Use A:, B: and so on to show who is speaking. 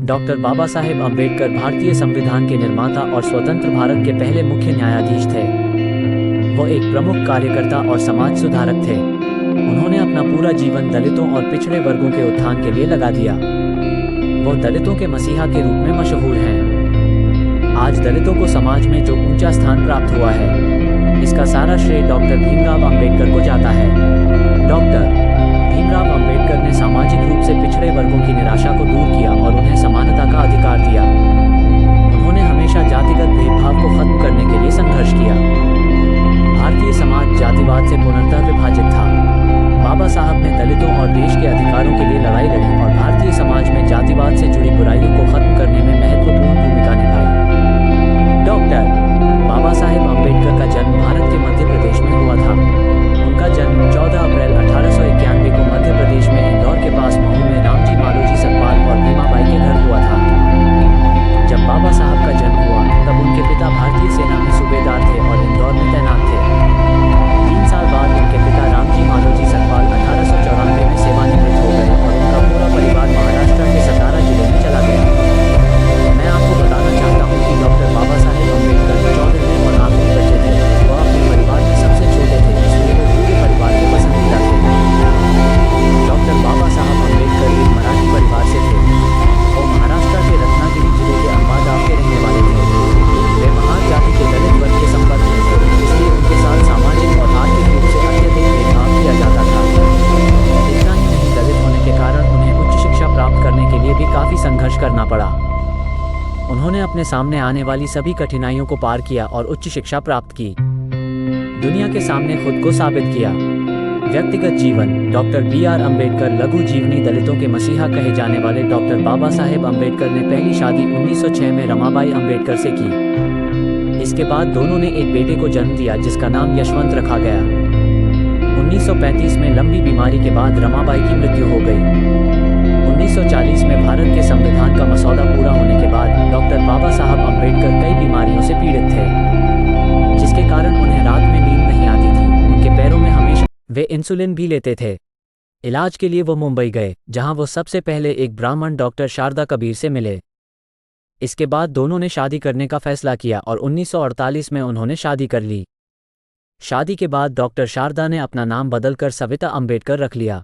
A: Doctor Baba Saheb Ambedkar भारतीय संविधान के निर्माता और स्वतंत्र भारत के पहले मुख्य न्यायाधीश थे। वो एक प्रमुख कार्यकर्ता और समाज सुधारक थे। उन्होंने अपना पूरा जीवन दलितों और पिछड़े वर्गों के उत्थान के लिए लगा दिया। वो दलितों के मसीहा के रूप में मशहूर हैं। आज दलितों को समाज में जो ऊंचा स्थान प्राप्त हुआ है, इसका सारा श्रेय डॉक्टर भीमराव अम्बेडकर को जाता है। डॉक्टर भीमराव अम्बेडकर ने सामाजिक रूप से पिछड़े वर्गों की निराशा को दूर किया और उन्हें समानता का अधिकार दिया। उन्होंने हमेशा जातिगत भेदभाव को खत्म करने के लिए संघर्ष किया। भारतीय समाज जातिवाद से पूर्णतः विभाजित था। बाबा साहब ने दलितों और देश के अधिकारों के लिए लड़ाई लड़ी और भारतीय समाज में जातिवाद से जुड़ी बुराइयों को खत्म करने में महत्वपूर्ण भूमिका निभाई। डॉक्टर बाबा साहेब अम्बेडकर का जन्म भारत के मध्य प्रदेश में हुआ था। उनका जन्म 14 अप्रैल 1891 को मध्य प्रदेश में इंदौर के पास महू में रामजी मालोजी सकपाल और भीमाबाई के घर हुआ था। जब बाबा साहब का जन्म हुआ तब उनके पिता भारतीय सेना में सूबेदार थे और इंदौर में तैनात थे। 3 साल बाद उनके पिता रामजी मालोजी सकपाल 1894 में सेवानिवृत्त हो गए और उनका पूरा परिवार महाराष्ट्र के सतारा जिले में चला गया। मैं आपको बताना चाहता हूँ कि डॉक्टर बाबा साहेब अम्बेडकर 14वें और आखिरी बच्चे थे। वह अपने परिवार में सबसे छोटे थे, इसलिए वो पूरे परिवार के पसंदीदा थे। डॉक्टर बाबा साहब अम्बेडकर एक मराठी परिवार से थे। वो महाराष्ट्र के रत्नागिरी जिले के अंबा गांव के रहने वाले थे। वे महार जाति के दलित वर्ग के संपर्क में थे, इसलिए उनके साथ सामाजिक और आर्थिक रूप से अत्यधिक भेदभाव किया जाता था। इतना ही नहीं, दलित होने के कारण उन्हें उच्च शिक्षा प्राप्त करने के लिए भी काफी संघर्ष करना पड़ा। उन्होंने अपने सामने आने वाली सभी कठिनाइयों को पार किया और उच्च शिक्षा प्राप्त की। दुनिया के सामने खुद को साबित किया। व्यक्तिगत जीवन। Doctor B R. अम्बेडकर लघु जीवनी। दलितों के मसीहा कहे जाने वाले डॉक्टर बाबा साहेब अम्बेडकर ने पहली शादी 1906 में रमाबाई अम्बेडकर से की। इसके बाद दोनों ने एक बेटे को जन्म दिया जिसका नाम यशवंत रखा गया। 1935 में लंबी बीमारी के बाद रमाबाई की मृत्यु हो गई। 1940 में भारत के संविधान का मसौदा पूरा होने के बाद डॉक्टर बाबा साहब अम्बेडकर कई बीमारियों से पीड़ित थे, जिसके कारण उन्हें रात में नींद नहीं आती थी। उनके पैरों में हमेशा वे इंसुलिन भी लेते थे। इलाज के लिए वो मुंबई गए, जहां वो सबसे पहले एक ब्राह्मण डॉक्टर शारदा कबीर से मिले। इसके बाद दोनों ने शादी करने का फैसला किया और 1948 में उन्होंने शादी कर ली। शादी के बाद डॉक्टर शारदा ने अपना नाम बदलकर सविता अम्बेडकर रख लिया।